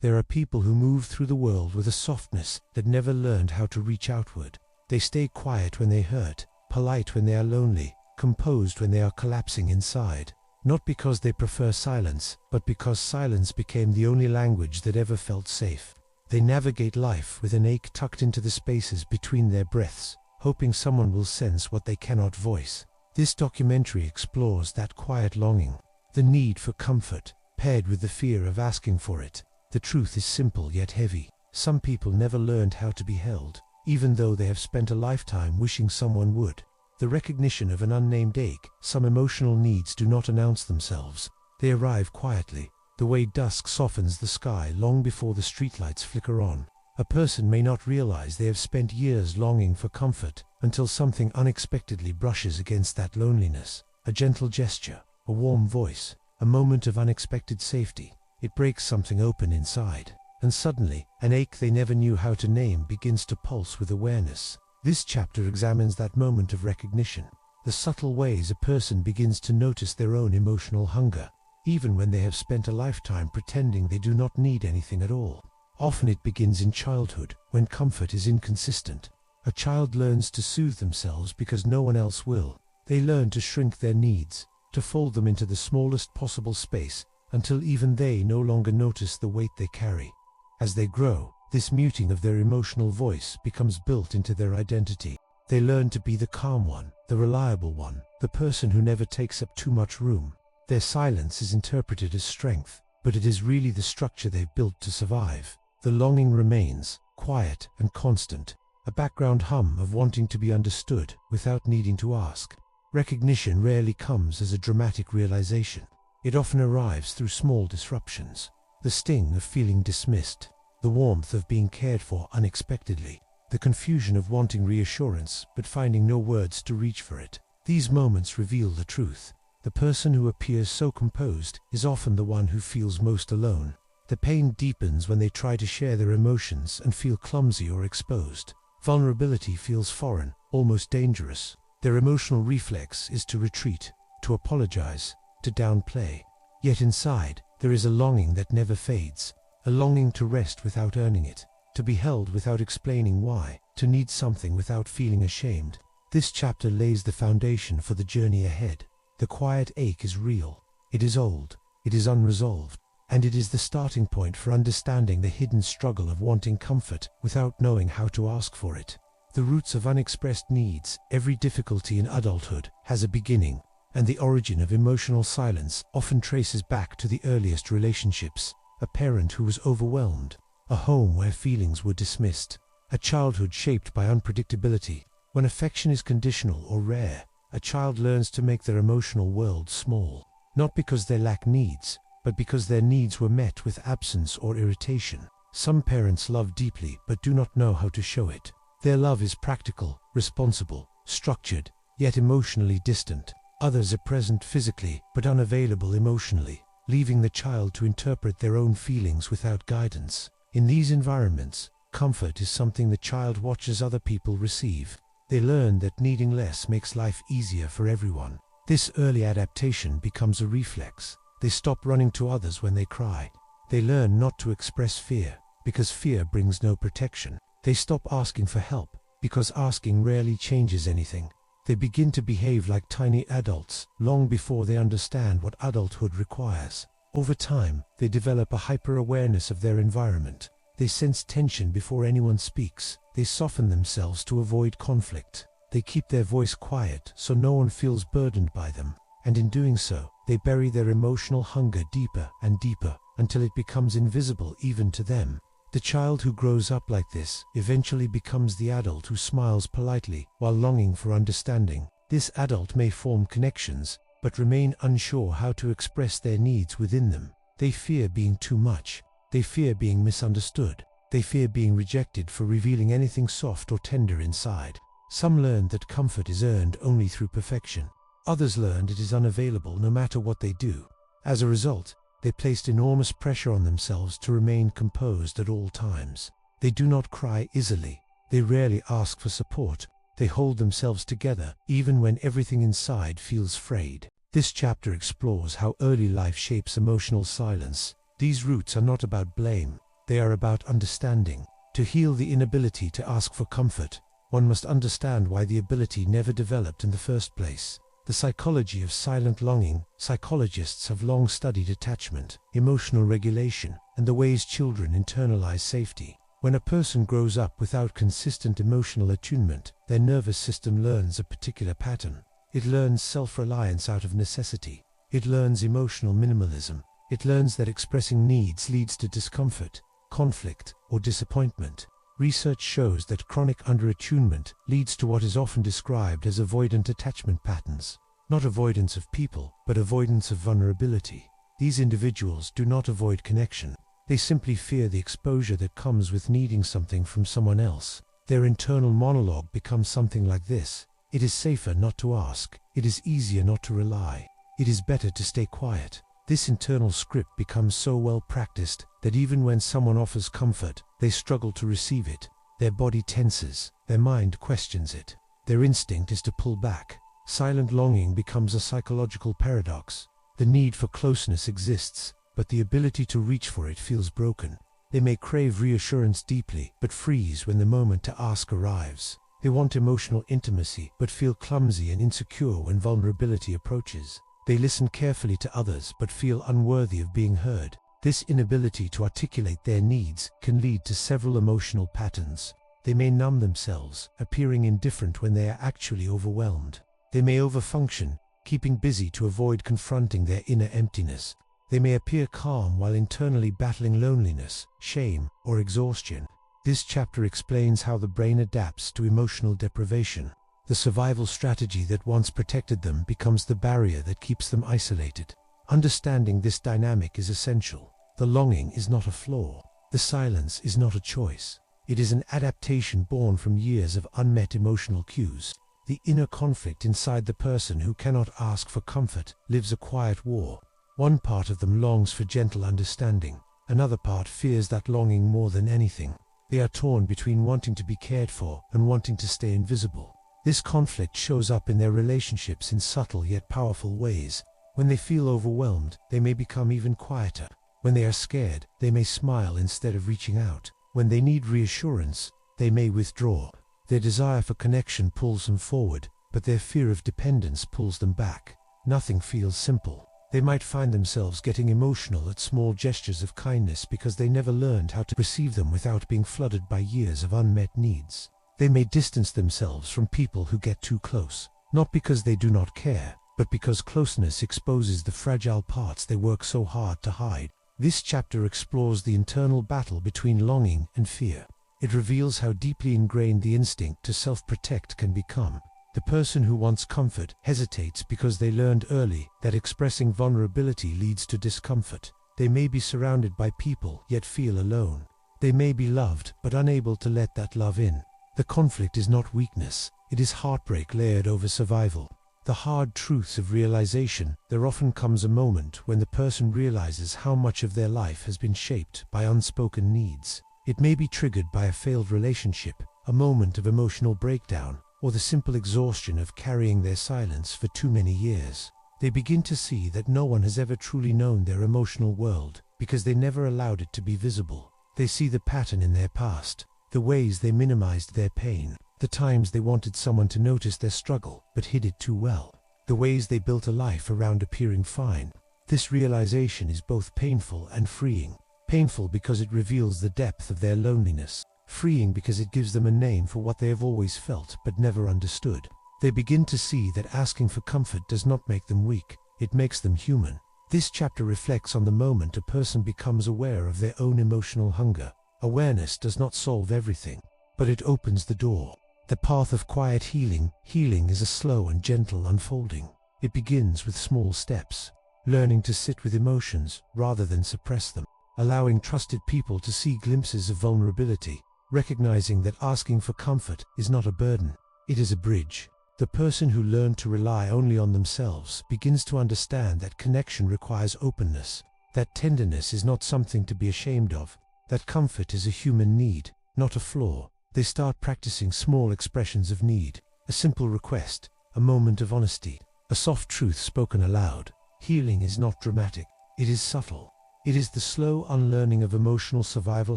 There are people who move through the world with a softness that never learned how to reach outward. They stay quiet when they hurt, polite when they are lonely, composed when they are collapsing inside. Not because they prefer silence, but because silence became the only language that ever felt safe. They navigate life with an ache tucked into the spaces between their breaths, hoping someone will sense what they cannot voice. This documentary explores that quiet longing, the need for comfort, paired with the fear of asking for it. The truth is simple yet heavy. Some people never learned how to be held, even though they have spent a lifetime wishing someone would. The recognition of an unnamed ache. Some emotional needs do not announce themselves. They arrive quietly, the way dusk softens the sky long before the streetlights flicker on. A person may not realize they have spent years longing for comfort until something unexpectedly brushes against that loneliness. A gentle gesture, a warm voice, a moment of unexpected safety. It breaks something open inside, and suddenly, an ache they never knew how to name begins to pulse with awareness. This chapter examines that moment of recognition, the subtle ways a person begins to notice their own emotional hunger, even when they have spent a lifetime pretending they do not need anything at all. Often it begins in childhood, when comfort is inconsistent. A child learns to soothe themselves because no one else will. They learn to shrink their needs, to fold them into the smallest possible space, until even they no longer notice the weight they carry. As they grow, this muting of their emotional voice becomes built into their identity. They learn to be the calm one, the reliable one, the person who never takes up too much room. Their silence is interpreted as strength, but it is really the structure they've built to survive. The longing remains, quiet and constant, a background hum of wanting to be understood without needing to ask. Recognition rarely comes as a dramatic realization. It often arrives through small disruptions. The sting of feeling dismissed, the warmth of being cared for unexpectedly, the confusion of wanting reassurance but finding no words to reach for it. These moments reveal the truth. The person who appears so composed is often the one who feels most alone. The pain deepens when they try to share their emotions and feel clumsy or exposed. Vulnerability feels foreign, almost dangerous. Their emotional reflex is to retreat, to apologize, to downplay. Yet inside, there is a longing that never fades. A longing to rest without earning it, to be held without explaining why, to need something without feeling ashamed. This chapter lays the foundation for the journey ahead. The quiet ache is real, it is old, it is unresolved, and it is the starting point for understanding the hidden struggle of wanting comfort without knowing how to ask for it. The roots of unexpressed needs. Every difficulty in adulthood has a beginning, and the origin of emotional silence often traces back to the earliest relationships. A parent who was overwhelmed, a home where feelings were dismissed, a childhood shaped by unpredictability. When affection is conditional or rare, a child learns to make their emotional world small, not because they lack needs, but because their needs were met with absence or irritation. Some parents love deeply but do not know how to show it. Their love is practical, responsible, structured, yet emotionally distant. Others are present physically but unavailable emotionally, leaving the child to interpret their own feelings without guidance. In these environments, comfort is something the child watches other people receive. They learn that needing less makes life easier for everyone. This early adaptation becomes a reflex. They stop running to others when they cry. They learn not to express fear, because fear brings no protection. They stop asking for help, because asking rarely changes anything. They begin to behave like tiny adults, long before they understand what adulthood requires. Over time, they develop a hyper-awareness of their environment. They sense tension before anyone speaks. They soften themselves to avoid conflict. They keep their voice quiet so no one feels burdened by them. And in doing so, they bury their emotional hunger deeper and deeper, until it becomes invisible even to them. The child who grows up like this eventually becomes the adult who smiles politely while longing for understanding. This adult may form connections, but remain unsure how to express their needs within them. They fear being too much. They fear being misunderstood. They fear being rejected for revealing anything soft or tender inside. Some learn that comfort is earned only through perfection. Others learned it is unavailable no matter what they do. As a result, they placed enormous pressure on themselves to remain composed at all times. They do not cry easily. They rarely ask for support. They hold themselves together, even when everything inside feels frayed. This chapter explores how early life shapes emotional silence. These roots are not about blame. They are about understanding. To heal the inability to ask for comfort, one must understand why the ability never developed in the first place. The psychology of silent longing. Psychologists have long studied attachment, emotional regulation, and the ways children internalize safety. When a person grows up without consistent emotional attunement, their nervous system learns a particular pattern. It learns self-reliance out of necessity. It learns emotional minimalism. It learns that expressing needs leads to discomfort, conflict, or disappointment. Research shows that chronic underattunement leads to what is often described as avoidant attachment patterns. Not avoidance of people, but avoidance of vulnerability. These individuals do not avoid connection. They simply fear the exposure that comes with needing something from someone else. Their internal monologue becomes something like this: it is safer not to ask. It is easier not to rely. It is better to stay quiet. This internal script becomes so well practiced that even when someone offers comfort, they struggle to receive it. Their body tenses, their mind questions it. Their instinct is to pull back. Silent longing becomes a psychological paradox. The need for closeness exists, but the ability to reach for it feels broken. They may crave reassurance deeply, but freeze when the moment to ask arrives. They want emotional intimacy, but feel clumsy and insecure when vulnerability approaches. They listen carefully to others, but feel unworthy of being heard. This inability to articulate their needs can lead to several emotional patterns. They may numb themselves, appearing indifferent when they are actually overwhelmed. They may overfunction, keeping busy to avoid confronting their inner emptiness. They may appear calm while internally battling loneliness, shame, or exhaustion. This chapter explains how the brain adapts to emotional deprivation. The survival strategy that once protected them becomes the barrier that keeps them isolated. Understanding this dynamic is essential. The longing is not a flaw. The silence is not a choice. It is an adaptation born from years of unmet emotional cues. The inner conflict inside the person who cannot ask for comfort lives a quiet war. One part of them longs for gentle understanding. Another part fears that longing more than anything. They are torn between wanting to be cared for and wanting to stay invisible. This conflict shows up in their relationships in subtle yet powerful ways. When they feel overwhelmed, they may become even quieter. When they are scared, they may smile instead of reaching out. When they need reassurance, they may withdraw. Their desire for connection pulls them forward, but their fear of dependence pulls them back. Nothing feels simple. They might find themselves getting emotional at small gestures of kindness because they never learned how to receive them without being flooded by years of unmet needs. They may distance themselves from people who get too close, not because they do not care, but because closeness exposes the fragile parts they work so hard to hide. This chapter explores the internal battle between longing and fear. It reveals how deeply ingrained the instinct to self-protect can become. The person who wants comfort hesitates because they learned early that expressing vulnerability leads to discomfort. They may be surrounded by people yet feel alone. They may be loved but unable to let that love in. The conflict is not weakness, it is heartbreak layered over survival. The hard truths of realization. There often comes a moment when the person realizes how much of their life has been shaped by unspoken needs. It may be triggered by a failed relationship, a moment of emotional breakdown, or the simple exhaustion of carrying their silence for too many years. They begin to see that no one has ever truly known their emotional world, because they never allowed it to be visible. They see the pattern in their past, the ways they minimized their pain, the times they wanted someone to notice their struggle but hid it too well, the ways they built a life around appearing fine. This realization is both painful and freeing. Painful because it reveals the depth of their loneliness. Freeing because it gives them a name for what they have always felt but never understood. They begin to see that asking for comfort does not make them weak, it makes them human. This chapter reflects on the moment a person becomes aware of their own emotional hunger. Awareness does not solve everything, but it opens the door. The path of quiet healing. Healing is a slow and gentle unfolding. It begins with small steps, learning to sit with emotions rather than suppress them, allowing trusted people to see glimpses of vulnerability, recognizing that asking for comfort is not a burden, it is a bridge. The person who learned to rely only on themselves begins to understand that connection requires openness, that tenderness is not something to be ashamed of, that comfort is a human need, not a flaw. They start practicing small expressions of need, a simple request, a moment of honesty, a soft truth spoken aloud. Healing is not dramatic, it is subtle. It is the slow unlearning of emotional survival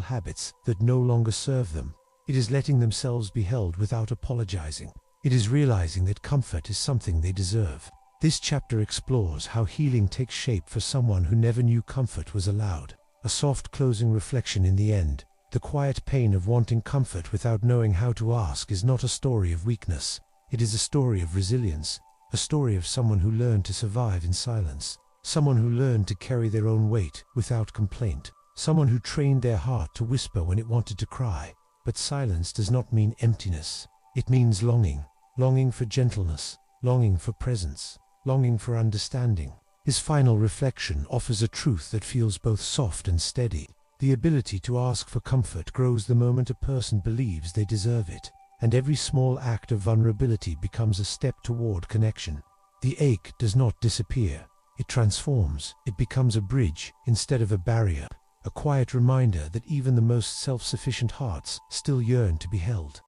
habits that no longer serve them. It is letting themselves be held without apologizing. It is realizing that comfort is something they deserve. This chapter explores how healing takes shape for someone who never knew comfort was allowed. A soft closing reflection in the end. The quiet pain of wanting comfort without knowing how to ask is not a story of weakness. It is a story of resilience, a story of someone who learned to survive in silence, someone who learned to carry their own weight without complaint, someone who trained their heart to whisper when it wanted to cry. But silence does not mean emptiness. It means longing, longing for gentleness, longing for presence, longing for understanding. His final reflection offers a truth that feels both soft and steady. The ability to ask for comfort grows the moment a person believes they deserve it, and every small act of vulnerability becomes a step toward connection. The ache does not disappear. It transforms. It becomes a bridge instead of a barrier, a quiet reminder that even the most self-sufficient hearts still yearn to be held.